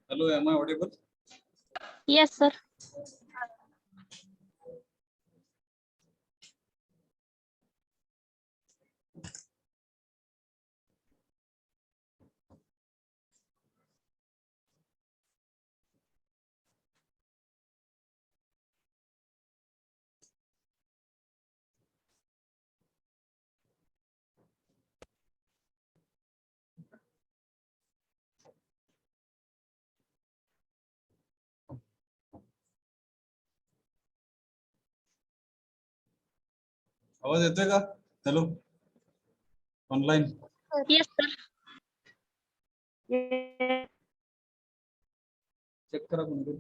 Hello, am I audible? Yes, sir. आवाज येतोय का? Hello, online. Yes, sir. Check करा कोणी.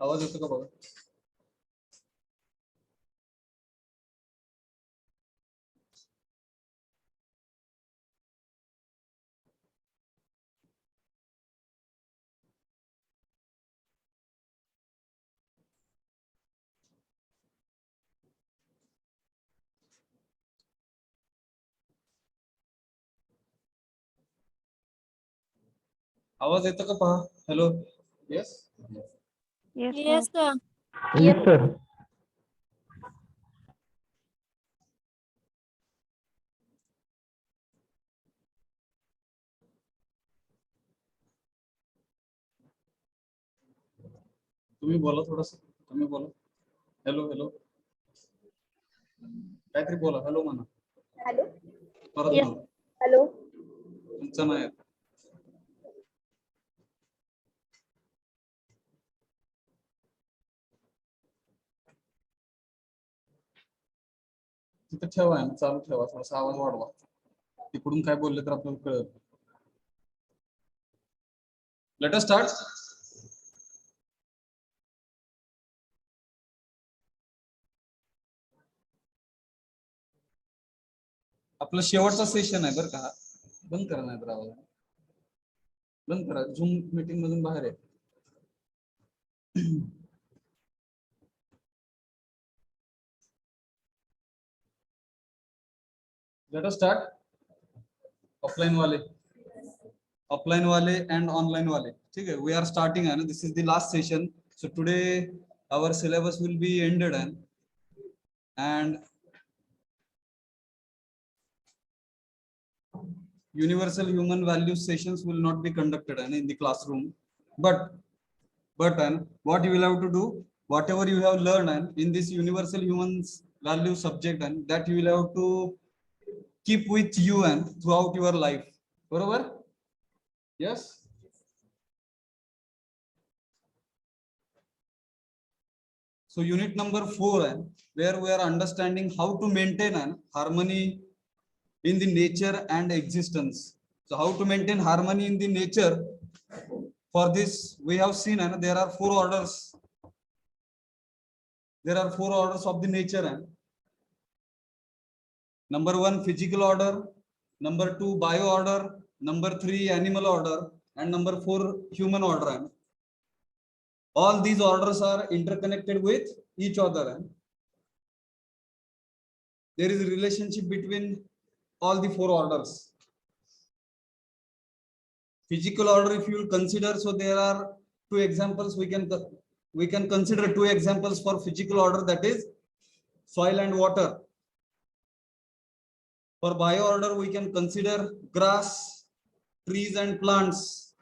आवाज येतो का बघा. आवाज येतो का पहा. Hello. Yes. Yes, sir. Yes, sir. तुम्ही बोला थोडस. तुम्ही बोला. Hello hello. काहीतरी बोला. हॅलो म्हणा. हॅलो. परत Yes. म्हणा. हॅलो. तुमचं नाही. तिथं ठेवा, चालू ठेवा, थोडासा आवाज वाढवा. तिकडून काय बोलले तर आपल्याला कळेल. Late us start. आपलं शेवटचा सेशन आहे बरं का. बंद करा नाही तर आवाज. बंद करा. झूम मीटिंग मधून बाहेर आहे. Let us start. ऑफलाइन वाले एंड ऑनलाइन वाले. ठीक है, वी आर स्टार्टिंग है ना. This is the last session. So today our syllabus will be ended and universal human values sessions will not be conducted in the classroom, but what you will have to do, whatever you have learned in this universal humans value subject, and that you will have to keep with you and throughout your life. Barabar? Yes. So unit number 4, where we are understanding how to maintain an harmony in the nature and existence. So how to maintain harmony in the nature? For this we have seen there are 4 orders. There are 4 orders of the nature. Number 1 physical order, number 2 bio order, number 3 animal order, and number 4 human order. All these orders are interconnected with each other. There is a relationship between all the 4 orders. Physical order, if you will consider, so there are 2 examples. We can consider 2 examples for physical order, that is soil and water. For bio order, we can consider grass, trees and plants.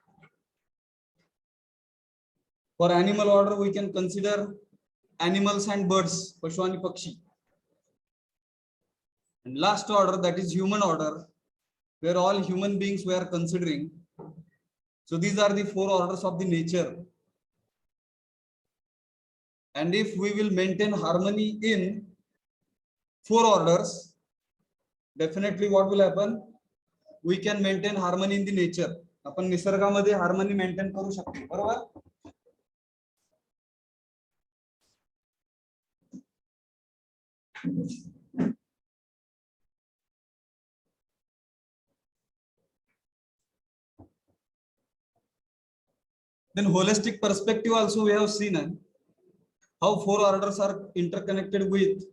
For animal order, we can consider animals and birds, pashu ani pakshi. And last order, that is human order, where all human beings we are considering. So these are the 4 orders of the nature. And if we will maintain harmony in 4 orders, definitely what will happen? We can maintain harmony in the nature. आपण निसर्गामध्ये harmony maintain करू शकतो, बरोबर? Then holistic perspective also we have seen how 4 orders are interconnected with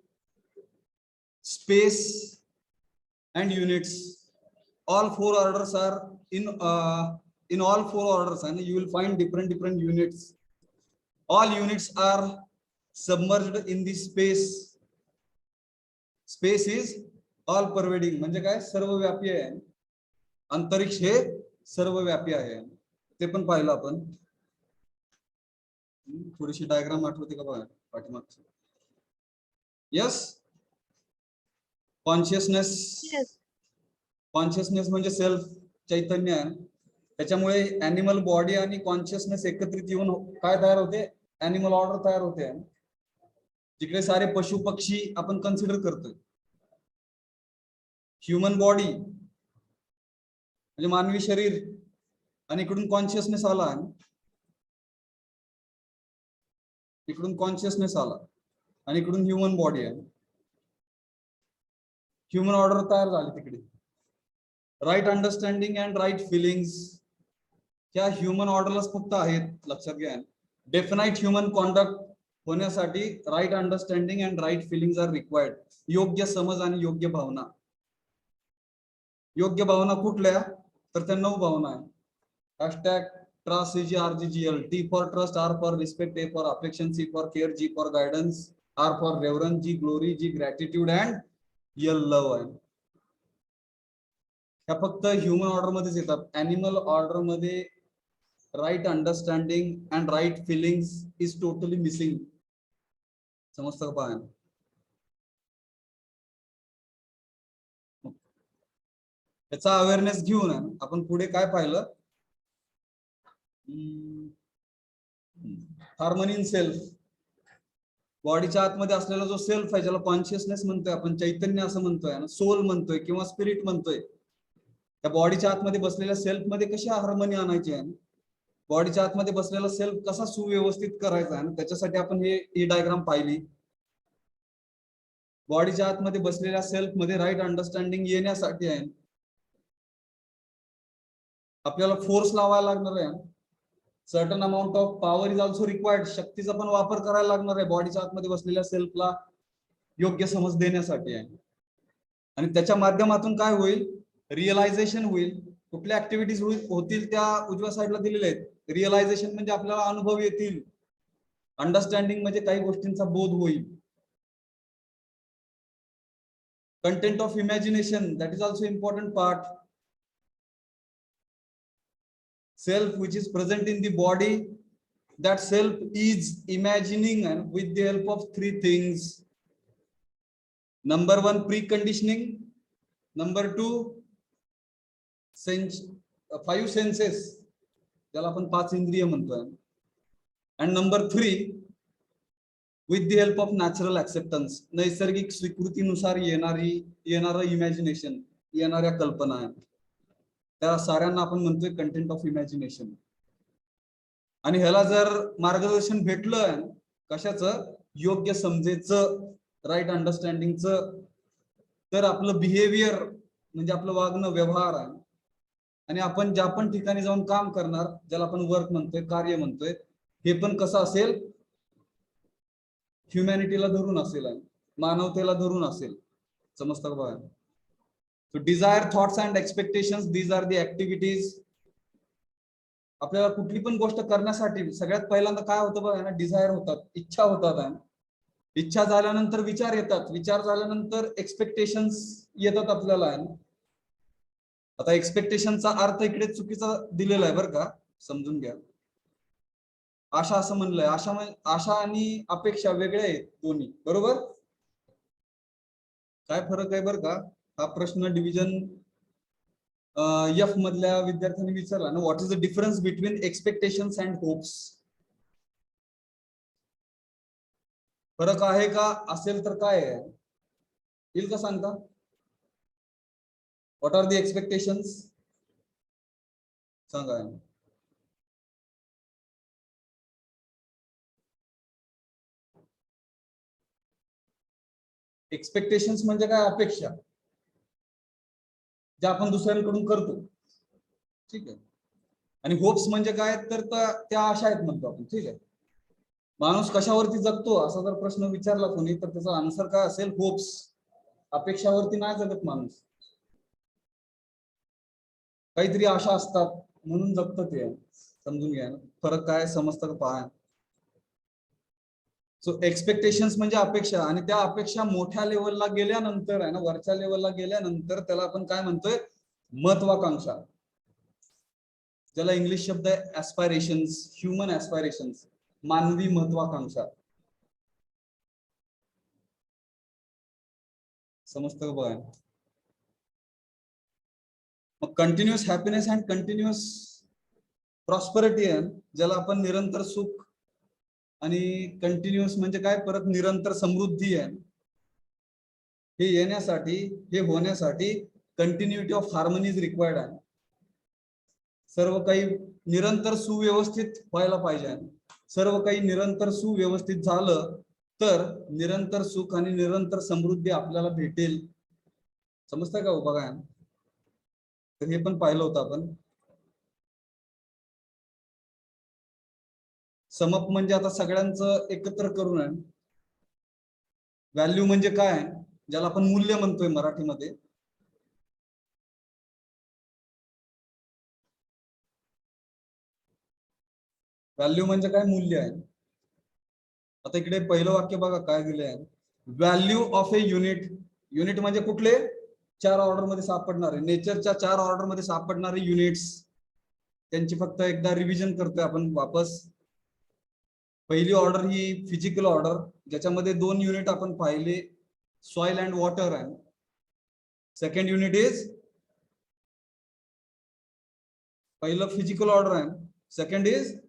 space and units. All 4 orders are in all 4 orders, and you will find different units. All units are submerged in the space. Space is all pervading, म्हणजे काय? सर्वव्यापी आहे. अंतरिक्ष हे सर्वव्यापी आहे. ते पण पाहिलं आपण. थोडीशी डायग्राम आठवते का बघा पाठीमागची. Yes, consciousness. कॉन्शियसनेस म्हणजे सेल्फ, चैतन्य आहे. त्याच्यामुळे ॲनिमल बॉडी आणि कॉन्शियसनेस एकत्रित येऊन काय तयार होते? ॲनिमल ऑर्डर तयार होते. जिकडे सारे पशु पक्षी आपण कन्सिडर करतोय. ह्युमन बॉडी म्हणजे मानवी शरीर, आणि इकडून कॉन्शियसनेस आला, इकडून कॉन्शियसनेस आला, आणि इकडून ह्युमन बॉडी आहे. ह्युमन ऑर्डर तयार झाली तिकडे. Right understanding and right feelings ह्या ह्युमन ऑर्डरलाच फक्त आहेत, लक्षात घ्या. डेफिनाइट ह्युमन कॉन्डक्ट होण्यासाठी right understanding and right feelings are required. योग्य समज आणि योग्य भावना. योग्य भावना कुठल्या? तर त्या 9 भावना आहे. Hashtag trust CGRGGL. T for trust, R for respect, A for affection, C for care, G for guidance, R for reverence, G glory, G gratitude and L love आहे. ह्या फक्त ह्युमन ऑर्डर मध्येच येतात. ॲनिमल ऑर्डर मध्ये right understanding and right feelings is totally missing. समजतं का पाहा? याचा अवेअरनेस घेऊन आपण पुढे काय पाहिलं? Harmony in self. बॉडीच्या आतमध्ये असलेला जो सेल्फ आहे, ज्याला कॉन्शियसनेस म्हणतोय आपण, चैतन्य असं म्हणतोय, सोल म्हणतोय किंवा स्पिरिट म्हणतोय. त्या बॉडीच्या आतमध्ये बसलेल्या सेल्फ मध्ये कशी हार्मनी आणायची आहे, बॉडीच्या आतमध्ये बसलेला सेल्फ कसा सुव्यवस्थित करायचा आहे, त्याच्यासाठी आपण ही डायग्राम पाहिली. बॉडीच्या आतमध्ये बसलेल्या सेल्फ मध्ये राईट अंडरस्टँडिंग येण्यासाठी आहे आपल्याला फोर्स लावायला लागणार आहे. Certain amount of power is also required. शक्तीचा पण वापर करायला लागणार आहे बॉडीच्या आतमध्ये बसलेल्या सेल्फला योग्य समज देण्यासाठी आहे. आणि त्याच्या माध्यमातून काय होईल? रिअलायझेशन होईल. कुठल्या ऍक्टिव्हिटीज होतील त्या उजव्या साईडला दिलेल्या आहेत. रिअलायझेशन म्हणजे आपल्याला अनुभव येतील. अंडरस्टँडिंग म्हणजे काही गोष्टींचा बोध होईल. Content of imagination, that is also important part. Self which is present in the body, that self is imagining and with the help of 3 things. Number 1, preconditioning. Number 2, 5 senses, ज्याला आपण 5 इंद्रिय म्हणतोय. And number 3, with the help of natural acceptance, नैसर्गिक स्वीकृतीनुसार येणारं imagination, येणाऱ्या कल्पना आहे. त्या साऱ्यांना आपण म्हणतोय कंटेंट ऑफ इमॅजिनेशन. आणि ह्याला जर मार्गदर्शन भेटलं कशाचं? योग्य समजेचं, राईट अंडरस्टँडिंगचं, तर आपलं बिहेवियर म्हणजे आपलं वागणं, व्यवहार आहे, आणि आपण ज्या पण ठिकाणी जाऊन काम करणार, ज्याला आपण वर्क म्हणतोय, कार्य म्हणतोय, हे पण कसं असेल, ह्युमॅनिटीला धरून असेल, मानवतेला धरून असेल. समजतं का बघा? So desire, thoughts and expectations, these are the activities. आपल्याला कुठली पण गोष्ट करण्यासाठी सगळ्यात पहिल्यांदा काय होतं बघा ना, डिझायर होतात, इच्छा होतात. इच्छा झाल्यानंतर विचार येतात, विचार झाल्यानंतर एक्सपेक्टेशन्स येतात आपल्याला. आता एक्सपेक्टेशनचा अर्थ इकडे चुकीचा दिलेला आहे बरं का, समजून घ्या. आशा असं म्हणलंय, आशा आणि अपेक्षा वेगळे आहेत दोन्ही, बरोबर? काय फरक आहे बरं का? हा प्रश्न डिव्हिजन एफ मधल्या विद्यार्थ्यांनी विचारला ना, what is the difference between expectations and hopes? फरक आहे का, असेल तर काय आहे, येईल का सांगता? What are the expectations? सांगा. एक्सपेक्टेशन्स म्हणजे काय? अपेक्षा जे आपण दुसऱ्यांकडून करतो, ठीक आहे. आणि होप्स म्हणजे काय, तर त्या आशा आहेत म्हणतो आपण, ठीक आहे. माणूस कशावरती जगतो असा जर प्रश्न विचारला कोणी, तर त्याचा आन्सर काय असेल? होप्स. अपेक्षावरती नाही जगत माणूस, काहीतरी आशा असतात म्हणून जगतं ते. समजून घ्या ना फरक काय, समजतं का पहा. सो एक्सपेक्टेशन्स म्हणजे अपेक्षा, आणि त्या अपेक्षा मोठ्या लेवलला गेल्यानंतर आहे ना, वरच्या लेवलला गेल्यानंतर त्याला आपण काय म्हणतोय? महत्वाकांक्षा, ज्याला इंग्लिश शब्द आहे ऍस्पायरेशन्स, ह्युमन ऍस्पायरेशन्स, मानवी महत्वाकांक्षा. समजतं का बघा? मग continuous happiness and continuous prosperity आहे, ज्याला आपण निरंतर सुख, आणि कंटिन्युअस म्हणजे काय, परत निरंतर समृद्धी आहे. हे येण्यासाठी, हे होण्यासाठी continuity of harmony is required आहे. सर्व काही निरंतर सुव्यवस्थित व्हायला पाहिजे. सर्व काही निरंतर सुव्यवस्थित झालं तर निरंतर सुख आणि निरंतर समृद्धी आपल्याला भेटेल. समजतंय का बघा? तर हे पण पाहिलं होतं आपण. समप म्हणजे आता सगळ्यांचं एकत्र करून आहे. व्हॅल्यू म्हणजे काय, ज्याला आपण मूल्य म्हणतोय मराठीमध्ये. व्हॅल्यू म्हणजे काय? मूल्य आहे. आता इकडे पहिलं वाक्य बघा काय दिलं आहे, value of A unit. Unit म्हणजे कुठले? 4 ऑर्डर मध्ये सापडणारे, नेचरच्या 4 ऑर्डर मध्ये सापडणारे युनिट्स. त्यांची फक्त एकदा रिव्हिजन करतोय आपण वापस. पहिली ऑर्डर ही फिजिकल ऑर्डर, ज्याच्यामध्ये 2 युनिट आपण पाहिले, सॉइल अँड वॉटर आहे. सेकंड युनिट इज, पहिलं फिजिकल ऑर्डर आहे, सेकंड इज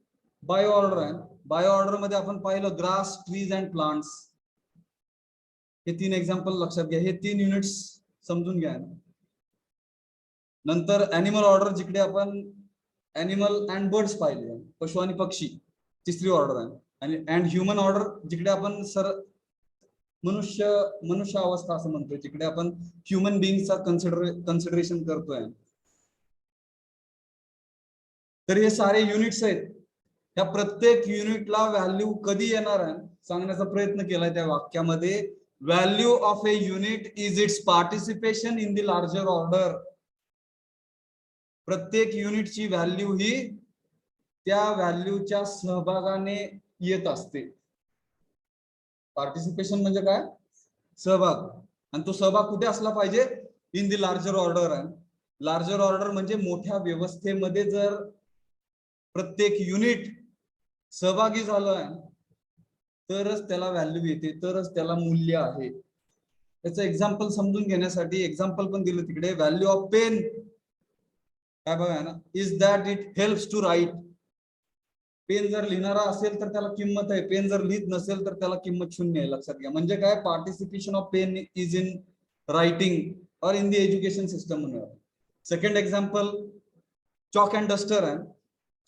बायो ऑर्डर आहे. बायो ऑर्डर मध्ये आपण पाहिलं ग्रास, ट्रीज अँड प्लांट्स. हे 3 एक्झाम्पल लक्षात घ्या, हे 3 युनिट्स समजून घ्या. नंतर अॅनिमल ऑर्डर, जिकडे आपण अॅनिमल अँड बर्ड्स पाहिले, पशु आणि पक्षी, तिसरी ऑर्डर आहे. आणि अँड ह्युमन ऑर्डर, जिकडे आपण मनुष्य अवस्था असं म्हणतोय, जिकडे आपण ह्युमन बिईंगचा कन्सिडरेशन करतोय. तर हे सारे युनिट्स आहेत. त्या प्रत्येक युनिटला व्हॅल्यू कधी येणार आहे सांगण्याचा प्रयत्न केलाय त्या वाक्यामध्ये. Value of A unit is it's participation in the larger order. प्रत्येक युनिटची व्हॅल्यू ही त्या व्हॅल्यूच्या सहभागाने येत असते. पार्टिसिपेशन म्हणजे काय? सहभाग. आणि तो सहभाग कुठे असला पाहिजे? In the larger order. आहे लार्जर ऑर्डर म्हणजे मोठ्या व्यवस्थेमध्ये जर प्रत्येक युनिट सहभागी झालं तरच त्याला व्हॅल्यू येते, तरच त्याला मूल्य आहे. त्याचं एक्झाम्पल समजून घेण्यासाठी एक्झाम्पल पण दिलं तिकडे. व्हॅल्यू ऑफ पेन काय बघा ना, is that it helps to write. Pen जर लिहिणारा असेल तर त्याला किंमत आहे, पेन जर लिहित नसेल तर त्याला किंमत शून्य आहे. लक्षात घ्या. म्हणजे काय? Participation of pen is in writing और इन द एज्युकेशन सिस्टम म्हणून. Second example chalk and duster आहे.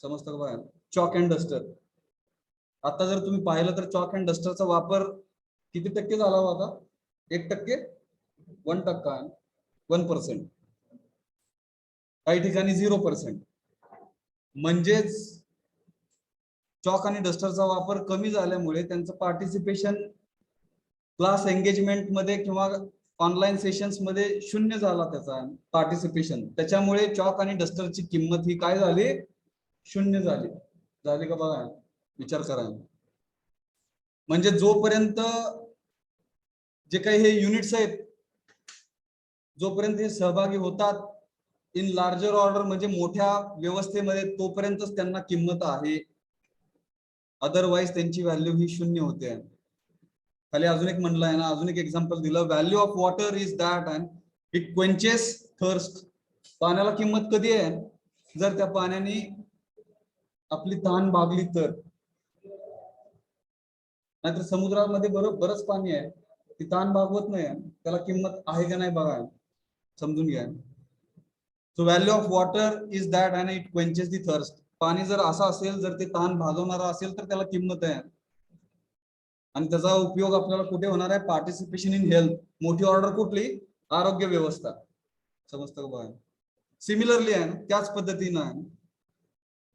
समजतं का बघा? Chalk and duster. आता जर तुम्ही पाहिलं तर चॉक अँड डस्टरचा वापर किती टक्के झाला होता? 1%. 1% 1%, काही ठिकाणी 0%. म्हणजेच चॉक आणि डस्टरचा वापर कमी झाल्यामुळे त्यांचं पार्टिसिपेशन क्लास एंगेजमेंट मध्ये किंवा ऑनलाईन सेशन्स मध्ये शून्य झाला त्याचा पार्टिसिपेशन. त्याच्यामुळे चॉक आणि डस्टरची किंमत ही काय झाली, शून्य झाली. झाली का बघा, विचार करा. म्हणजे जोपर्यंत जे काही हे युनिट्स आहेत, जोपर्यंत हे सहभागी होतात इन लार्जर ऑर्डर म्हणजे मोठ्या व्यवस्थेमध्ये, तोपर्यंतच त्यांना किंमत आहे. अदरवाईज त्यांची व्हॅल्यू ही शून्य होते. खाली अजून एक म्हणलं आहे ना, अजून एक एक्झाम्पल दिलं, value of water is that and it quenches thirst. पाण्याला किंमत कधी आहे, जर त्या पाण्याने आपली तहान भागली तर. नाहीतर समुद्रामध्ये बरंच पाणी आहे, ती तहान भागवत नाही, त्याला किंमत आहे का नाही बघा, समजून घ्या. So value of water is that and it quenches the thirst. पाणी जर असं असेल, जर ते तहान भागवणारा असेल तर त्याला किंमत आहे. आणि त्याचा उपयोग आपल्याला कुठे होणार आहे, पार्टिसिपेशन इन हेल्थ. मोठी ऑर्डर कुठली, आरोग्य व्यवस्था. समजतं का? सिमिलरली आहे, त्याच पद्धतीनं आहे.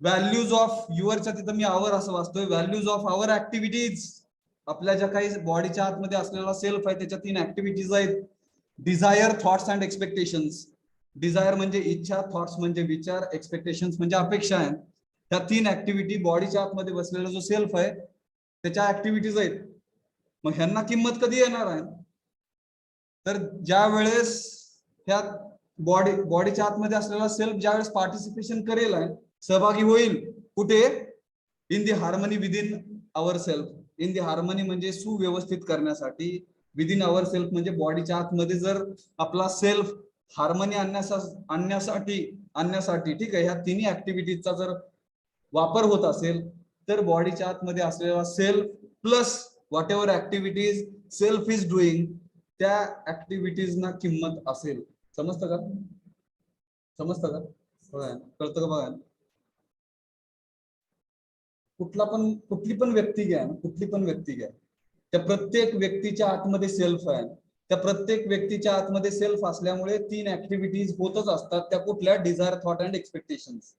व्हॅल्यूज ऑफ युअरच्या तिथं मी आवर असं वाचतोय, व्हॅल्यूज ऑफ आवर ऍक्टिव्हिटीज. आपल्या ज्या काही बॉडीच्या आतमध्ये असलेला सेल्फ आहे त्याच्या 3 ऍक्टिव्हिटीज आहेत. Desire, thoughts and expectations. Desire म्हणजे इच्छा, थॉट्स म्हणजे विचार, एक्सपेक्टेशन्स म्हणजे अपेक्षा आहे. त्या 3 ऍक्टिव्हिटी बॉडीच्या आतमध्ये बसलेला जो सेल्फ आहे त्याच्या ऍक्टिव्हिटीज आहेत. मग ह्यांना किंमत कधी येणार आहे, तर ज्या वेळेस ह्या बॉडीच्या आतमध्ये असलेला सेल्फ ज्यावेळेस पार्टिसिपेशन करेल आहे, सहभागी होईल कुठे, in the harmony within our self. In the harmony म्हणजे सुव्यवस्थित करण्यासाठी, विदिन आवर सेल्फ म्हणजे बॉडीच्या आतमध्ये जर आपला सेल्फ हार्मनी आणण्यासाठी ठीक आहे, ह्या तिन्ही ऍक्टिव्हिटीजचा जर वापर होत असेल, तर बॉडीच्या आतमध्ये असलेला self plus what ever activities self is doing, त्या ऍक्टिव्हिटीजना किंमत असेल. समजतं का? समजतं का? बघा, कळतं का? बघा, कुठली पण व्यक्ती घ्या, त्या प्रत्येक व्यक्तीच्या आतमध्ये सेल्फ आहे. त्या प्रत्येक व्यक्तीच्या आतमध्ये सेल्फ असल्यामुळे 3 ऍक्टिव्हिटीज होतच असतात. त्या कुठल्या, डिझायर, थॉट अँड एक्सपेक्टेशन्स.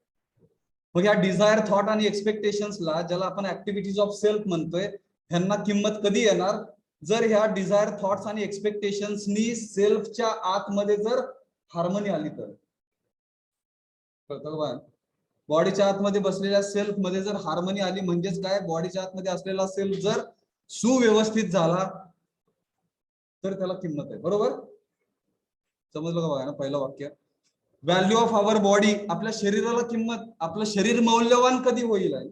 मग या डिझायर, थॉट आणि एक्सपेक्टेशन्सला, ज्याला आपण ऍक्टिव्हिटीज ऑफ सेल्फ म्हणतोय, ह्यांना किंमत कधी येणार, जर ह्या डिझायर, थॉट्स आणि एक्सपेक्टेशन्सनी सेल्फच्या आतमध्ये जर हार्मनी आली तर. कळतं का? बॉडीच्या आतमध्ये बसलेल्या सेल्फ मध्ये जर हार्मनी आली, म्हणजेच काय, बॉडीच्या आतमध्ये असलेला सेल्फ जर सुव्यवस्थित झाला तर त्याला किंमत आहे. बरोबर? समजलं का? बघा ना, पहिलं वाक्य, व्हॅल्यू ऑफ आवर बॉडी. आपल्या शरीराला किंमत, आपलं शरीर मौल्यवान कधी होईल आहे,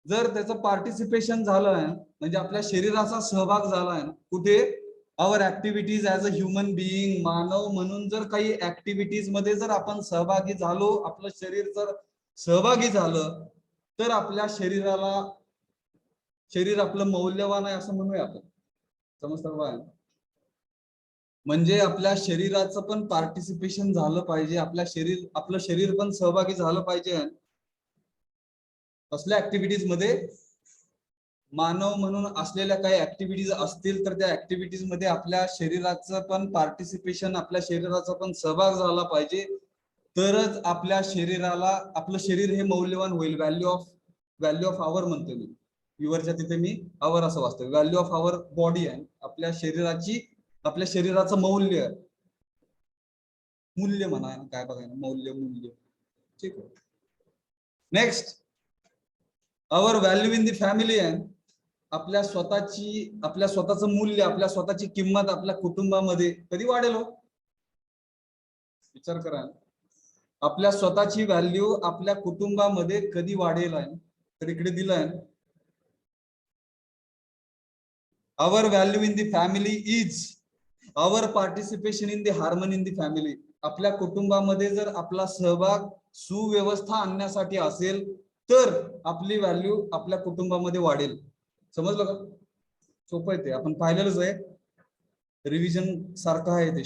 जर त्याचं पार्टिसिपेशन झालं आहे, म्हणजे आपल्या शरीराचा सहभाग झाला आहे. कुठे, our activities as a human being. मानव म्हणून जर काही ऍक्टिव्हिटीज मध्ये जर आपण सहभागी झालो, आपलं शरीर जर सहभागी झालं, तर आपल्या शरीर आपलं मौल्यवान आहे असं म्हणूया आपण. समजतं का? म्हणजे आपल्या शरीराचं पण पार्टिसिपेशन झालं पाहिजे, आपलं शरीर पण सहभागी झालं पाहिजे कसल्या ऍक्टिव्हिटीज मध्ये. मानव म्हणून असलेल्या काही ऍक्टिव्हिटीज असतील तर त्या ऍक्टिव्हिटीज मध्ये आपल्या शरीराचं पण पार्टिसिपेशन, आपल्या शरीराचा पण सहभाग झाला पाहिजे, तरच आपल्या शरीराला, आपलं शरीर हे मौल्यवान होईल. व्हॅल्यू ऑफ आवर म्हणतो मी, युवरच्या तिथे मी आवर असं वाचतो. व्हॅल्यू ऑफ आवर बॉडी आहे, आपल्या शरीराचं मूल्य म्हणा, काय बघायला, मूल्य. ठीक आहे. Next, our value in the family आहे, आपल्या स्वतःचं मूल्य, आपल्या स्वतःची किंमत आपल्या कुटुंबामध्ये कधी वाढेल हो, विचार करा. आपल्या स्वतःची व्हॅल्यू आपल्या कुटुंबामध्ये कधी वाढेल आहे, तर इकडे दिलं आहे, our value in the family is our participation in the harmony in the family. आपल्या कुटुंबामध्ये जर आपला सहभाग सुव्यवस्था आणण्यासाठी असेल, तर आपली व्हॅल्यू आपल्या कुटुंबामध्ये वाढेल. समजलं का? सोपं आहे ते, आपण पाहिलेलंच आहे, रिव्हिजन सारखं आहे ते.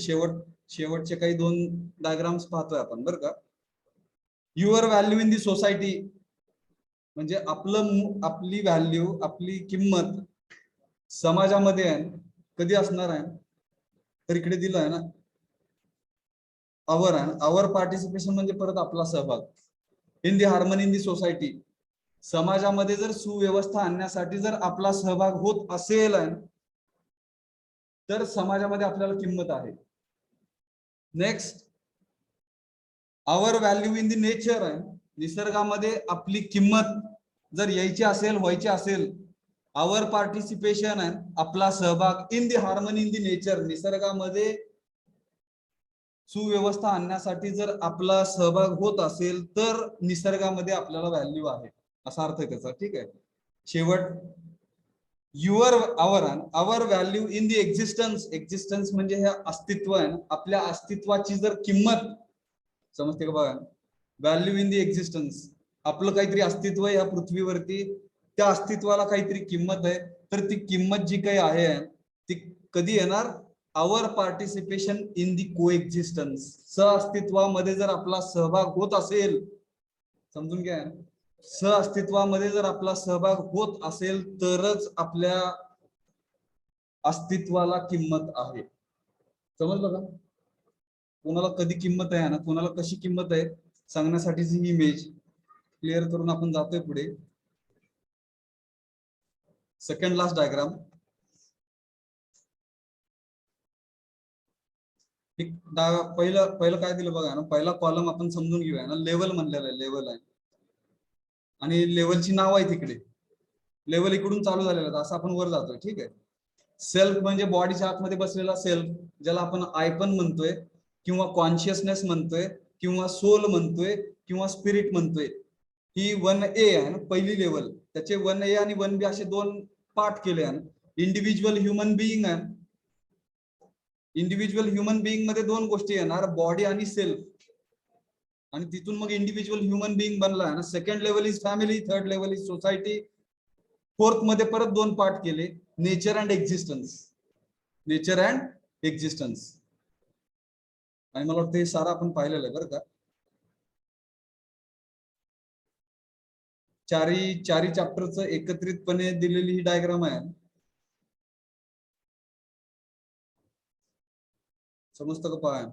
शेवटचे काही 2 डायग्राम्स पाहतोय आपण, बरं का. Your value in the society म्हणजे आपली व्हॅल्यू, आपली किंमत समाजामध्ये आहे, कधी असणार आहे, तर इकडे दिलं आहे ना आवर आहे, आवर पार्टिसिपेशन म्हणजे परत आपला सहभाग in the harmony in the society. समाजामध्ये जर सुव्यवस्था आणण्यासाठी जर आपला सहभाग होत असेल तर समाजामध्ये आपल्याला किंमत आहे. Next, our value in the nature आहे, निसर्गामध्ये आपली किंमत जर यायची असेल व्हायची असेल, आवर पार्टिसिपेशन आहे आपला सहभाग in the harmony in the nature, निसर्गामध्ये सुव्यवस्था आणण्यासाठी जर आपला सहभाग होत असेल तर निसर्गामध्ये आपल्याला व्हॅल्यू आहे असा अर्थ आहे त्याचा. ठीक आहे. शेवट, your our value in the existence, existence म्हणजे हे अस्तित्व आहे, आपल्या अस्तित्वाची जर किंमत, समजते का बघा, व्हॅल्यू इन दी एक्झिस्टन्स, आपलं काहीतरी अस्तित्व आहे या पृथ्वीवरती, त्या अस्तित्वाला काहीतरी किंमत आहे, तर ती किंमत जी काही आहे ती कधी येणार, आवर पार्टिसिपेशन इन दी को एक्झिस्टन्स, सहअस्तित्वामध्ये जर आपला सहभाग होत असेल, समजून घ्या, सहअस्तित्वामध्ये जर आपला सहभाग होत असेल तरच आपल्या अस्तित्वाला किंमत आहे. समजलं का? कोणाला कधी किंमत आहे ना, कोणाला कशी किंमत आहे सांगण्यासाठीची ही इमेज क्लिअर करून आपण जातोय पुढे. Second last diagram. पहिलं काय दिलं बघा ना, पहिला कॉलम आपण समजून घेऊया ना, लेवल म्हणलेला आहे, लेवल आहे आणि लेवलची नाव आहे तिकडे, लेवल इकडून चालू झालेला आहे, असं आपण वर जातोय. ठीक आहे. सेल्फ म्हणजे बॉडीच्या आतमध्ये बसलेला सेल्फ, ज्याला आपण आय पण म्हणतोय किंवा कॉन्शियसनेस म्हणतोय किंवा सोल म्हणतोय किंवा स्पिरिट म्हणतोय. ही 1A आहे ना पहिली लेवल, त्याचे 1A आणि 1B असे दोन पार्ट केले आहे. इंडिव्हिज्युअल ह्युमन बिईंग आहे, इंडिव्हिज्युअल ह्युमन बिईंग मध्ये दोन गोष्टी येणार, बॉडी आणि सेल्फ, आणि तिथून मग इंडिव्हिज्युअल ह्युमन बिईंग बनला आहे ना. Second level is family, third level is society, fourth मध्ये परत दोन पार्ट केले, nature and existence, nature and existence. आणि मला वाटतं हे सारं आपण पाहिलेलं आहे बरं का. चारी चॅप्टरचं एकत्रितपणे दिलेली ही डायग्राम आहे. समजतं का? पाहा,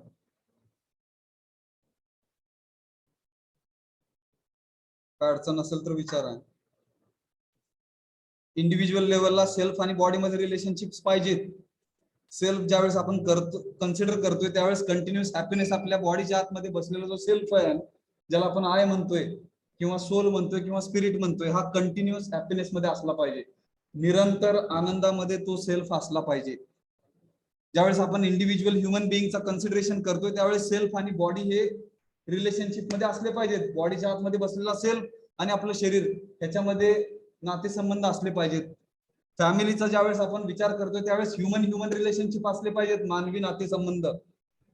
काय अडचण असेल तर विचारा. इंडिव्हिज्युअल लेवलला सेल्फ आणि बॉडी मध्ये रिलेशनशिप्स पाहिजेत. सेल्फ ज्यावेळेस आपण करतो, कन्सिडर करतोय, त्यावेळेस कंटिन्युअस हॅपीनेस आपल्या बॉडीच्या आतमध्ये बसलेला जो सेल्फ आहे, ज्याला आपण आय म्हणतोय किंवा सोल म्हणतोय किंवा स्पिरिट म्हणतोय, हा कंटिन्युअस हॅपीनेस मध्ये असला पाहिजे, निरंतर आनंदामध्ये तो सेल्फ असला पाहिजे. ज्यावेळेस आपण इंडिव्हिज्युअल ह्युमन बिईंगचा कन्सिडरेशन करतोय त्यावेळेस सेल्फ आणि बॉडी हे रिलेशनशिप मध्ये असले पाहिजेत. बॉडीच्या आतमध्ये बसलेला सेल्फ आणि आपलं शरीर ह्याच्यामध्ये नातेसंबंध असले पाहिजेत. फॅमिलीचा ज्यावेळेस आपण विचार करतोय त्यावेळेस ह्युमन ह्युमन रिलेशनशिप असले पाहिजेत, मानवी नातेसंबंध.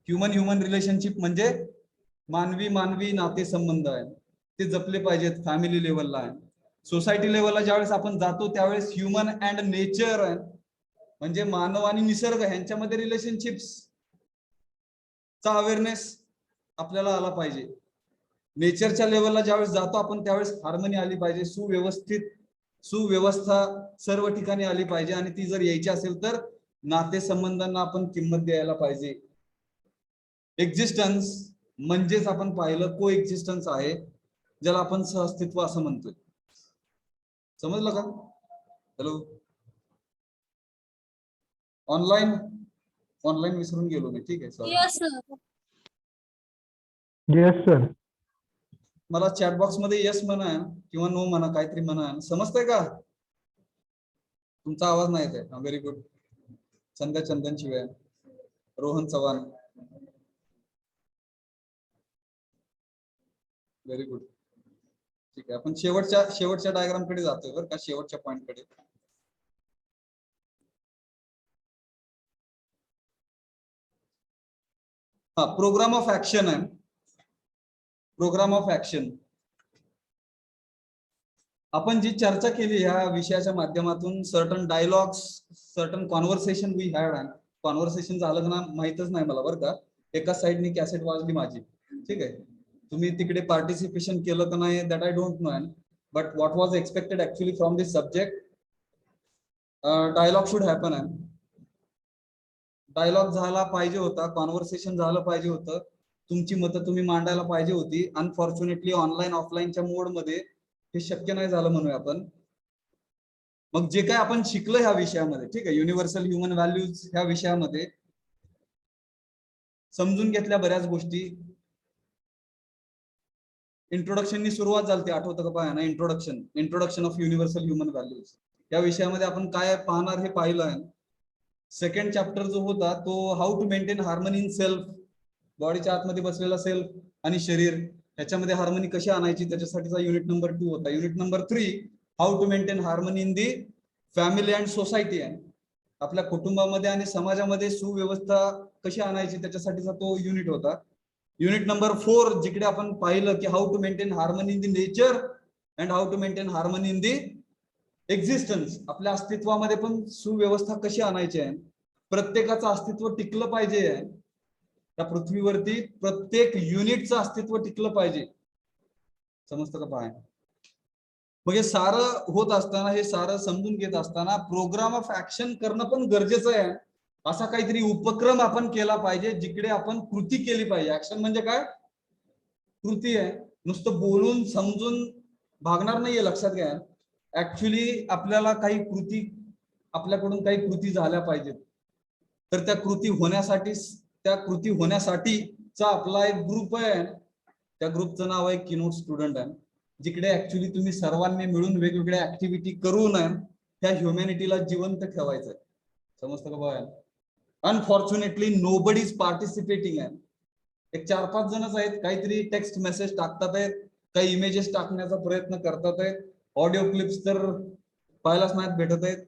ह्युमन रिलेशनशिप म्हणजे मानवी मानवी नातेसंबंध आहे, ते जपले पाहिजेत फॅमिली लेवलला आहे. सोसायटी लेवलला ज्यावेळेस आपण जातो त्यावेळेस ह्युमन अँड नेचर आहे, म्हणजे मानव आणि निसर्ग ह्यांच्यामध्ये रिलेशनशिप्स चा अवेअरनेस आपल्याला आला पाहिजे. नेचरच्या लेवलला ज्यावेळेस जातो आपण त्यावेळेस हार्मनी आली पाहिजे, सुव्यवस्था सर्व ठिकाणी आली पाहिजे, आणि ती जर यायची असेल तर नातेसंबंधांना आपण किंमत द्यायला पाहिजे. एक्झिस्टन्स म्हणजेच आपण पाहिलं को एक्झिस्टन्स आहे, ज्याला आपण सहअस्तित्व असं म्हणतोय. समजलं का? हॅलो, ऑनलाईन विसरून गेलो मी. ठीक आहे, सॉरी. Yes sir. मला चॅट बॉक्स मध्ये यस म्हणा किंवा नो म्हणा, काहीतरी म्हणा. समजतंय का? तुमचा आवाज नाही येत आहे. Very good. चंदन शिवाय, रोहन चव्हाण, व्हेरी गुड. ठीक आहे, आपण शेवटच्या डायग्राम कडे जातोय बरं का, शेवटच्या पॉइंट कडे. हा प्रोग्राम ऑफ ऍक्शन आहे. प्रोग्राम ऑफ ऍक्शन आपण जी चर्चा केली ह्या विषयाच्या माध्यमातून, certain dialogues, certain conversation we had. Conversation झालं ना माहितच नाही मला बरं का, एका साईडनी कॅसेट वाजली माझी. ठीक आहे, तुम्ही तिकडे पार्टिसिपेशन केलं का नाही that I don't know, but what was expected actually from this subject, dialogue should happen. Dialogue झाला पाहिजे होता, कॉन्व्हर्सेशन झालं पाहिजे होतं, तुमची मतं तुम्ही मांडायला पाहिजे होती. अनफॉर्च्युनेटली ऑनलाईन ऑफलाईनच्या मोड मध्ये हे शक्य नाही झालं म्हणूया आपण. मग जे काय आपण शिकलो ह्या विषयामध्ये, ठीक आहे, युनिव्हर्सल ह्युमन व्हॅल्यूज ह्या विषयामध्ये समजून घेतल्या बऱ्याच गोष्टी. इंट्रोडक्शननी सुरुवात झाली, आठवतं का पाहा ना, introduction of universal human values या विषयामध्ये आपण काय पाहणार हे पाहिलं आहे. सेकंड चॅप्टर जो होता तो how to maintain harmony in self, बॉडीच्या आतमध्ये बसलेला सेल्फ आणि शरीर ह्याच्यामध्ये हार्मनी कशी आणायची त्याच्यासाठीचा युनिट नंबर 2 होता. Unit number 3 how to maintain harmony in the family and society, आहे आपल्या कुटुंबामध्ये आणि समाजामध्ये सुव्यवस्था कशी आणायची त्याच्यासाठीचा तो युनिट होता. युनिट नंबर 4 जिकडे आपण पाहिलं की how to maintain harmony in the nature and how to maintain harmony in the existence, आपल्या अस्तित्वामध्ये पण सुव्यवस्था कशी आणायची आहे, प्रत्येकाचं अस्तित्व टिकलं पाहिजे आहे त्या पृथ्वीवरती, प्रत्येक युनिटचं अस्तित्व टिकलं पाहिजे. समजतं का पाय. मग हे सारं होत असताना, हे सारं समजून घेत असताना प्रोग्राम ऑफ ऍक्शन करणं पण गरजेचं आहे. असा काहीतरी उपक्रम आपण केला पाहिजे जिकडे आपण कृती केली पाहिजे. ऍक्शन म्हणजे काय, कृती आहे. नुसतं बोलून समजून भागणार नाहीये, लक्षात घ्या. ऍक्च्युली आपल्याला काही कृती, आपल्याकडून काही कृती झाल्या पाहिजेत. तर त्या कृती होण्यासाठीचा आपला एक ग्रुप आहे. त्या ग्रुपचं नाव आहे कीनोट स्टुडंट आहे, जिकडे ऍक्च्युली तुम्ही सर्वांनी मिळून वेगवेगळ्या ऍक्टिव्हिटी करून त्या ह्युमॅनिटीला जिवंत ठेवायचंय. समजतं का बाबा. अनफॉर्च्युनेटली नोबडी इज पार्टिसिपेटिंग आहे. एक 4-5 जणच आहेत, काहीतरी टेक्स्ट मेसेज टाकतात आहेत, काही इमेजेस टाकण्याचा प्रयत्न करतात आहेत, ऑडिओ क्लिप्स तर पाहायलाच नाहीत भेटत आहेत.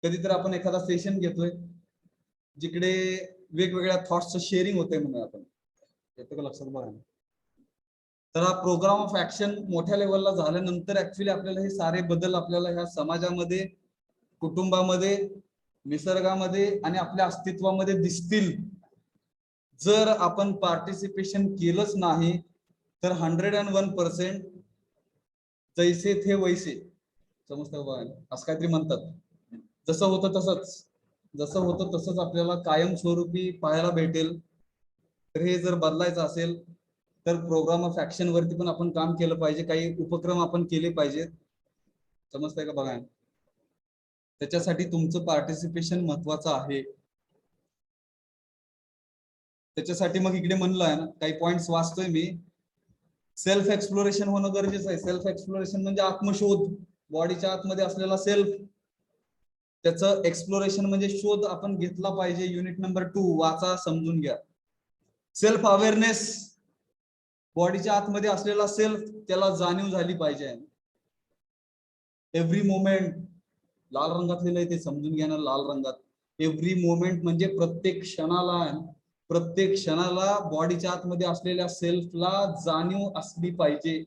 कधीतरी आपण एखादा सेशन घेतोय जिकडे वेगवेगळ्या थॉट्सचं शेअरिंग होतंय म्हणून आपण, येतं का लक्षात बघा. तर हा प्रोग्राम ऑफ ऍक्शन मोठ्या लेवलला झाल्यानंतर ऍक्च्युली आपल्याला हे सारे बदल आपल्याला ह्या समाजामध्ये, कुटुंबामध्ये, निसर्गामध्ये आणि आपल्या अस्तित्वामध्ये दिसतील. जर आपण पार्टिसिपेशन केलंच नाही तर 101% जैसे थे वैसे, समजतं बघा, असं काहीतरी म्हणतात, जसं होतं तसंच आपल्याला कायमस्वरूपी पाहायला भेटेल. तर हे जर बदलायचं असेल तर प्रोग्राम ऑफ ऍक्शन वरती पण आपण काम केलं पाहिजे, काही उपक्रम आपण केले पाहिजेत. समजतंय का बघा. त्याच्यासाठी तुमचं पार्टिसिपेशन महत्वाचं आहे. त्याच्यासाठी मग इकडे म्हणलं आहे ना, काही पॉइंट्स वाचतोय मी. सेल्फ एक्सप्लोरेशन होणं गरजेचं आहे. सेल्फ एक्सप्लोरेशन म्हणजे आत्मशोध, बॉडीच्या आतमध्ये असलेला सेल्फ, त्याचं एक्सप्लोरेशन म्हणजे शोध आपण घेतला पाहिजे. युनिट नंबर 2 वाचा, समजून घ्या. सेल्फ अवेअरनेस, बॉडीच्या आतमध्ये असलेला सेल्फ त्याला जाणीव झाली पाहिजे. एव्हरी मोमेंट, लाल रंगात लिहिलंय ते समजून घ्या ना, लाल रंगात. एव्हरी मोमेंट म्हणजे प्रत्येक क्षणाला बॉडीच्या आतमध्ये असलेल्या सेल्फला जाणीव असली पाहिजे.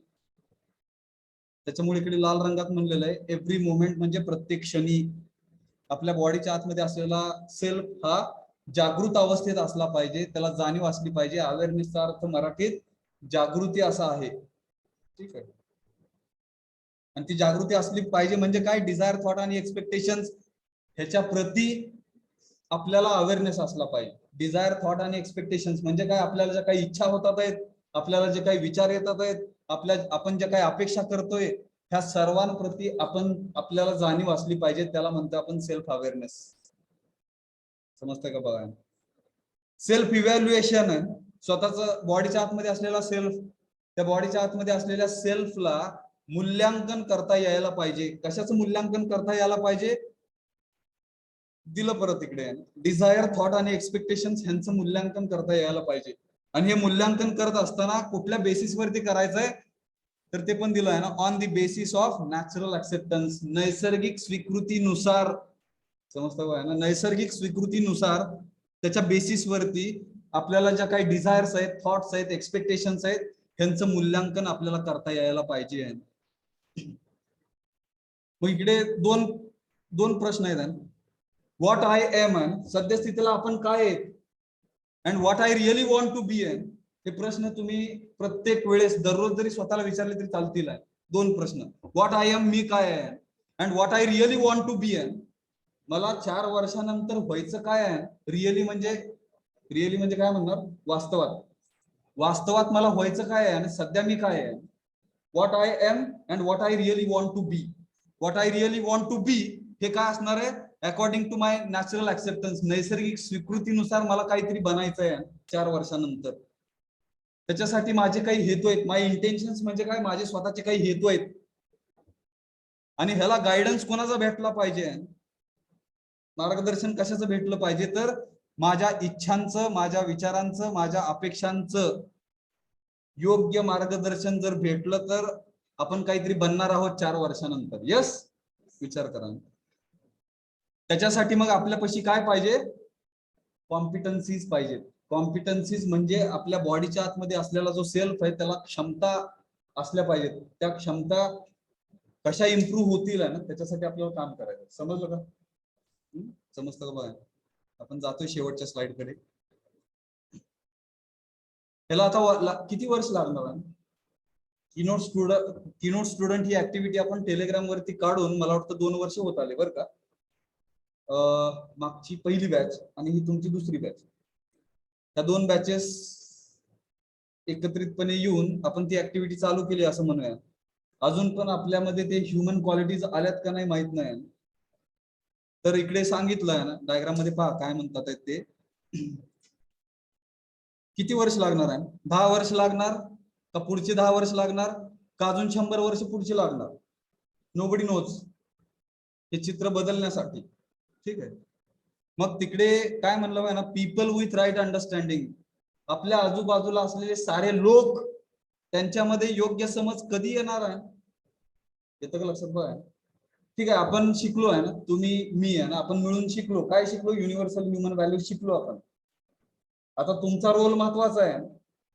त्याच्यामुळे इकडे लाल रंगात म्हणलेलं आहे, एव्हरी मोमेंट म्हणजे प्रत्येक क्षणी आपल्या बॉडीच्या आतमध्ये असलेला सेल्फ हा जागृत अवस्थेत असला पाहिजे, त्याला जाणीव असली पाहिजे. अवेअरनेसचा अर्थ मराठीत जागृती असा आहे, ठीक आहे. आणि ती जागृती असली पाहिजे म्हणजे काय, डिझायर, थॉट आणि एक्सपेक्टेशन्स ह्याच्या प्रती आपल्याला अवेअरनेस असला पाहिजे. डिझायर, थॉट आणि एक्सपेक्टेशन्स म्हणजे काय, आपल्याला ज्या काही इच्छा होतात आहेत, आपल्याला जे काही विचार येतात आहेत, आपण ज्या काही अपेक्षा करतोय, ह्या सर्वांप्रती आपल्याला जाणीव असली पाहिजे. त्याला म्हणतो आपण सेल्फ अवेअरनेस. समजतंय का बघा. सेल्फ इव्हॅल्युएशन आहे स्वतःच बॉडीच्या आतमध्ये असलेला सेल्फ, त्या बॉडीच्या आतमध्ये असलेल्या सेल्फला मूल्यांकन करता यायला पाहिजे. कशाचं मूल्यांकन करता यायला पाहिजे, दिलं परत इकडे, डिझायर, थॉट आणि एक्सपेक्टेशन्स ह्यांचं मूल्यांकन करता यायला पाहिजे. आणि हे मूल्यांकन करत असताना कुठल्या बेसिसवरती करायचंय तर ते पण दिलं आहे ना, on the basis of natural acceptance, नैसर्गिक स्वीकृतीनुसार. समजतं का ना, नैसर्गिक स्वीकृतीनुसार त्याच्या बेसिसवरती आपल्याला ज्या काही डिझायर्स आहेत, थॉट्स आहेत, एक्सपेक्टेशन्स आहेत, ह्यांचं मूल्यांकन आपल्याला करता यायला पाहिजे. मग इकडे दोन प्रश्न आहेत. व्हॉट आय एम, सद्यस्थितीला आपण काय आहे, and what I really want to be. हे प्रश्न तुम्ही प्रत्येक वेळेस दररोज जरी स्वतःला विचारले तरी चालतील. 2 प्रश्न, व्हॉट आय एम, मी काय आहे, and what I really want to be. मला 4 वर्षानंतर व्हायचं काय आहे, रिअली म्हणजे काय म्हणणार, वास्तवात मला व्हायचं काय आहे आणि सध्या मी काय आहे, what I am and what I really want to be. What I really want to be हे काय असणार आहे, according to my natural acceptance, नैसर्गिक स्वीकृतीनुसार मला काहीतरी बनायचं आहे 4 वर्षानंतर. त्याच्यासाठी माझे काही हेतू आहेत, माय इंटेन्शन्स म्हणजे काय, माझे स्वतःचे काही हेतू आहेत. आणि ह्याला गायडन्स कोणाचा भेटला पाहिजे, मार्गदर्शन कशाचं भेटलं पाहिजे, तर माझ्या इच्छांचं, माझ्या विचारांचं, माझ्या अपेक्षांचं योग्य मार्गदर्शन जर भेटलं तर आपण काहीतरी बनणार आहोत 4 वर्षानंतर. यस, विचार करा. त्याच्यासाठी मग आपल्यापाशी काय पाहिजे, कॉम्पिटन्सीज पाहिजेत. कॉम्पिटन्सीज म्हणजे आपल्या बॉडीच्या आतमध्ये असलेला जो सेल्फ आहे त्याला क्षमता असल्या पाहिजेत. त्या क्षमता कशा इम्प्रूव्ह होतील आहे ना, त्याच्यासाठी आपल्याला काम करायचं. समजलं का? समजतं का? बघा, आपण जातोय शेवटच्या स्लाइड कडे. त्याला आता किती वर्ष लागणार आहे? कीनोट स्टुडंट ही ऍक्टिव्हिटी आपण टेलिग्राम वरती काढून मला वाटतं 2 वर्ष होत आले बरं का. मागची पहिली बॅच आणि ही तुमची दुसरी बॅच, त्या 2 बॅचेस एकत्रितपणे येऊन आपण ती ऍक्टिव्हिटी चालू केली असं म्हणूया. अजून पण आपल्यामध्ये ते ह्युमन क्वालिटीज आल्यात का नाही माहित नाही. तर इकडे सांगितलं आहे ना डायग्राम मध्ये, पहा काय म्हणतात ते. किती वर्ष लागणार आहे? 10 वर्ष लागणार का पुढचे 10 वर्ष लागणार का अजून 100 वर्ष पुढचे लागणार? Nobody knows. हे चित्र बदलण्यासाठी. ठीक आहे. मग तिकडे काय म्हणलं आहे ना, पीपल विथ राईट अंडरस्टँडिंग, आपल्या आजूबाजूला असलेले सारे लोक, त्यांच्यामध्ये योग्य समज कधी येणार आहे? येतं का लक्षात? बघा, ठीक आहे, आपण शिकलो आहे ना, तुम्ही मी आहे ना, आपण मिळून शिकलो. काय शिकलो? युनिव्हर्सल ह्युमन व्हॅल्यू शिकलो आपण. आता तुमचा रोल महत्वाचा आहे.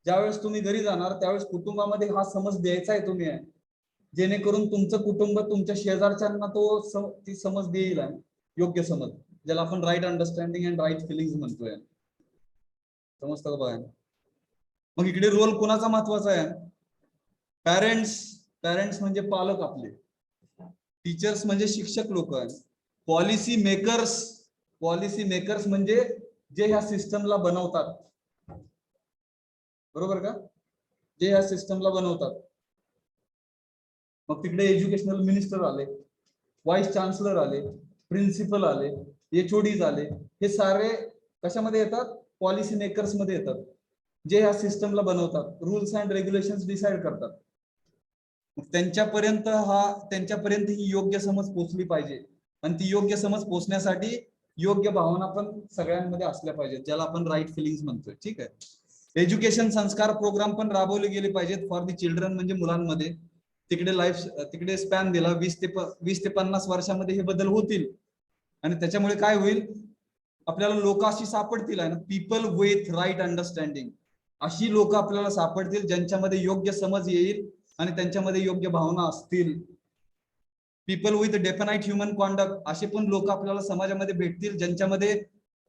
ज्यावेळेस तुम्ही घरी जाणार त्यावेळेस कुटुंबामध्ये हा समज द्यायचा आहे तुम्ही, जेणेकरून तुमचं कुटुंब तुमच्या शेजारच्यांना ती समज देईल, योग्य समज, ज्याला आपण right understanding and right feelings म्हणतोय. समजतं का? बघा, मग इकडे रोल कोणाचा महत्वाचा आहे? पॅरेंट्स म्हणजे पालक आपले, टीचर्स म्हणजे शिक्षक लोक आहेत, पॉलिसी मेकर्स म्हणजे जे ह्या सिस्टमला बनवतात, बरोबर का? जे ह्या सिस्टमला बनवतात. मग तिकडे एज्युकेशनल मिनिस्टर आले, व्हाईस चान्सलर आले, प्रिन्सिपल आले, HODs आले. हे सारे कशामध्ये येतात? पॉलिसी मेकर्स मध्ये येतात, जे ह्या सिस्टमला बनवतात, रूल्स अँड रेग्युलेशन्स डिसाइड करतात. त्यांच्यापर्यंत ही योग्य समज पोहोचली पाहिजे. आणि ती योग्य समज पोहोचण्यासाठी योग्य भावना पण सगळ्यांमध्ये असल्या पाहिजेत, ज्याला आपण राईट फिलिंग्स म्हणतोय. ठीक आहे. एज्युकेशन संस्कार प्रोग्राम पण राबवले गेले पाहिजेत फॉर दी चिल्ड्रन, म्हणजे मुलांमध्ये. तिकडे स्पॅन दिला 20 ते 50 वर्षामध्ये हे बदल होतील. आणि त्याच्यामुळे काय होईल? आपल्याला लोक अशी सापडतील आहे ना, पीपल विथ राईट अंडरस्टँडिंग, अशी लोक आपल्याला सापडतील ज्यांच्यामध्ये योग्य समज येईल आणि त्यांच्यामध्ये योग्य भावना असतील. People with definite human conduct, असे पण लोक आपल्याला समाजामध्ये भेटतील ज्यांच्यामध्ये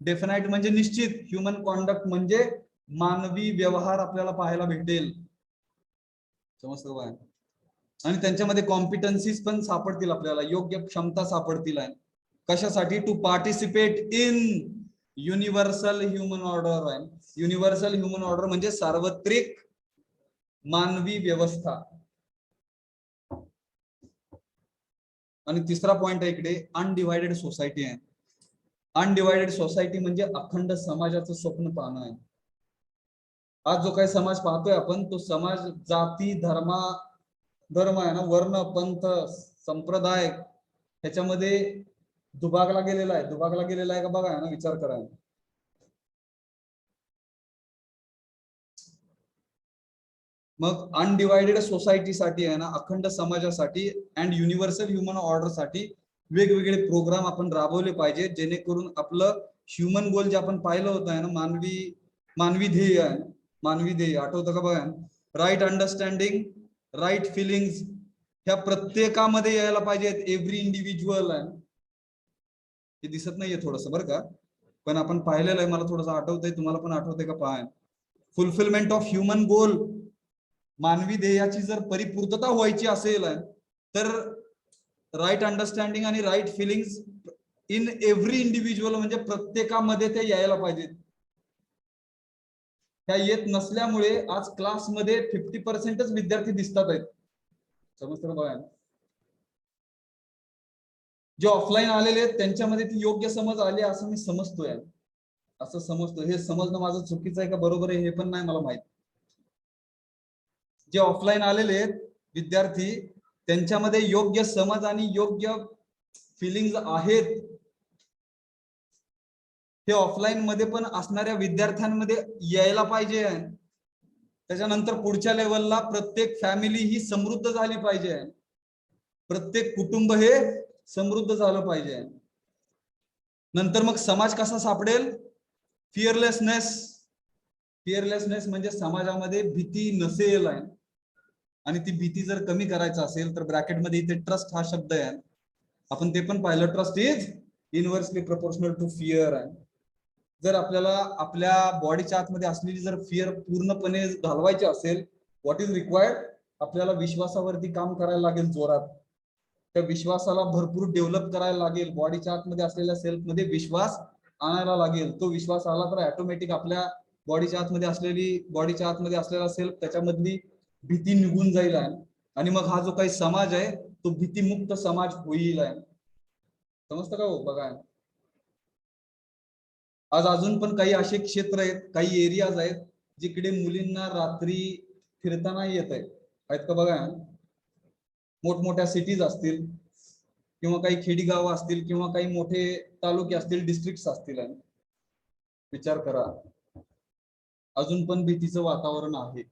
डेफिनाइट म्हणजे निश्चित, ह्युमन कॉन्डक्ट म्हणजे मानवी व्यवहार आपल्याला पाहायला भेटेल. समजतं का? आणि त्यांच्यामध्ये कॉम्पिटन्सीज पण सापडतील आपल्याला, योग्य क्षमता सापडतील. आहे कशासाठी? To participate in universal human order. आहे युनिव्हर्सल ह्युमन ऑर्डर म्हणजे सार्वत्रिक मानवी व्यवस्था. आणि तिसरा पॉइंट आहे इकडे, अनडिवायडेड सोसायटी आहे. अनडिवायडेड सोसायटी म्हणजे अखंड समाजाचं स्वप्न पाहणं आहे. आज जो काही समाज पाहतोय आपण, तो समाज जाती धर्म आहे ना, वर्ण, पंथ, संप्रदाय ह्याच्यामध्ये दुभागला गेलेला आहे का? बघा ना, विचार करा. मग अनडिवायडेड सोसायटीसाठी आहे ना, अखंड समाजासाठी अँड युनिव्हर्सल ह्युमन ऑर्डर साठी वेगवेगळे प्रोग्राम आपण राबवले पाहिजे, जेणेकरून आपलं ह्युमन गोल जे आपण पाहिलं होतं आहे ना, मानवी ध्येय आहे. मानवी ध्येय आठवतं का? बघा, राईट अंडरस्टँडिंग, राईट फिलिंग्स ह्या प्रत्येकामध्ये यायला पाहिजेत. एव्हरी इंडिव्हिज्युअल आहे. हे दिसत नाहीये थोडस बरं का, पण आपण पाहिलेलं आहे. मला थोडंसं आठवतंय, तुम्हाला पण आठवतंय का? पहा, फुलफिलमेंट ऑफ ह्युमन गोल, मानवी ध्येयाची जर परिपूर्तता व्हायची असेल तर राईट अंडरस्टँडिंग आणि right feelings in every individual म्हणजे प्रत्येकामध्ये ते यायला पाहिजेत. त्या येत नसल्यामुळे आज क्लासमध्ये 50% विद्यार्थी दिसतात आहेत. समजतं बघा. जे ऑफलाईन आलेले आहेत त्यांच्यामध्ये ती योग्य समज आली असं मी समजतोय. असं समजतो. हे समजणं माझं चुकीचं आहे का बरोबर आहे हे पण नाही मला माहित. जे ऑफलाईन आलेले आहेत विद्यार्थी त्यांच्यामध्ये योग्य समज आणि योग्य फिलिंग्स आहेत. हे ऑफलाईन मध्ये पण असणाऱ्या विद्यार्थ्यांमध्ये यायला पाहिजे. त्याच्यानंतर पुढच्या लेवलला प्रत्येक फॅमिली ही समृद्ध झाली पाहिजे. प्रत्येक कुटुंब हे समृद्ध झालं पाहिजे. नंतर मग समाज कसा सापडेल? फिअरलेसनेस. फिअरलेसनेस म्हणजे समाजामध्ये भीती नसेल आहे. आणि ती भीती जर कमी करायचं असेल तर ब्रॅकेटमध्ये इथे ट्रस्ट हा शब्द आहे. आपण ते पण पाहिलं. Trust is inversely proportional to fear आहे. जर आपल्याला आपल्या बॉडीच्या आतमध्ये असलेली जर फिअर पूर्णपणे घालवायची असेल, व्हॉट इज रिक्वायर्ड? आपल्याला विश्वासावरती काम करायला लागेल जोरात. त्या विश्वासाला भरपूर डेव्हलप करायला लागेल. बॉडीच्या आतमध्ये असलेल्या सेल्फ मध्ये विश्वास आणायला लागेल. तो विश्वास आला तर ऑटोमॅटिक आपल्या बॉडीच्या आतमध्ये असलेला सेल्फ त्याच्यामधली भीती निघून जाईल आणि मग हा जो काही समाज आहे तो भीतीमुक्त समाज होईल. समजतं का हो? बघा, आज अजून पण काही असे क्षेत्र आहेत, काही एरियाज आहेत जिकडे मुलींना रात्री फिरताना येत आहेत का? बघा, मोठमोठ्या सिटीज असतील किंवा काही खेडी गावं असतील किंवा काही मोठे तालुके असतील, डिस्ट्रिक्ट असतील. विचार करा, अजून पण भीतीचं वातावरण आहे.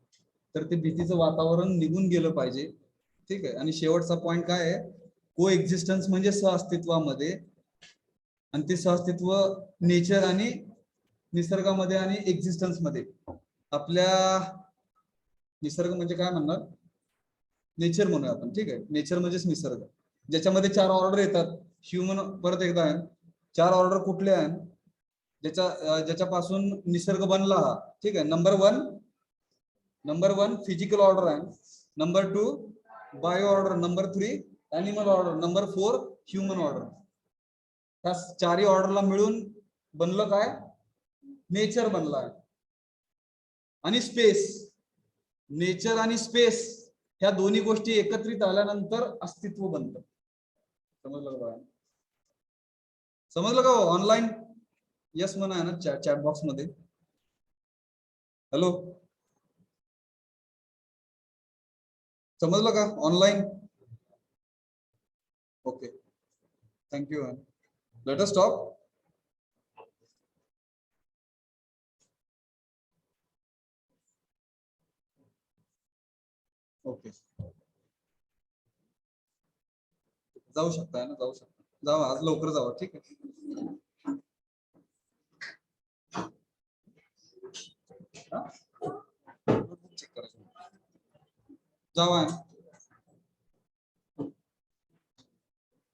तर ते भीतीचं वातावरण निघून गेलं पाहिजे. ठीक आहे. आणि शेवटचा पॉइंट काय आहे? को एक्झिस्टन्स म्हणजे सहअस्तित्वामध्ये. आणि ते सहअस्तित्व नेचर आणि निसर्गामध्ये आणि एक्झिस्टन्स मध्ये. आपल्या निसर्ग म्हणजे काय म्हणणार? नेचर म्हणूया आपण. ठीक आहे. नेचर म्हणजेच निसर्ग, ज्याच्यामध्ये 4 ऑर्डर येतात. ह्युमन परत एकदा आहे. 4 ऑर्डर कुठले आहेत? ज्याच्यापासून निसर्ग बनला हा. ठीक आहे. नंबर वन फिजिकल ऑर्डर आहे. Number 2 bio order. Number 3 animal order. Number 4 human order. त्या 4 ऑर्डरला मिळून बनलं काय? नेचर बनला आहे. आणि स्पेस. नेचर आणि स्पेस ह्या दोन्ही गोष्टी एकत्रित आल्यानंतर अस्तित्व बनतं. समजलं का? समजलं का? ऑनलाईन यस म्हणा आहे ना चॅट बॉक्स मध्ये. हॅलो, समजलं का? Online. Okay, thank you. Let us stop. Okay, जाऊ शकता ना? जाऊ शकता. जावा, आज लवकर जावा. ठीक आहे. चेक करायचं. जावा.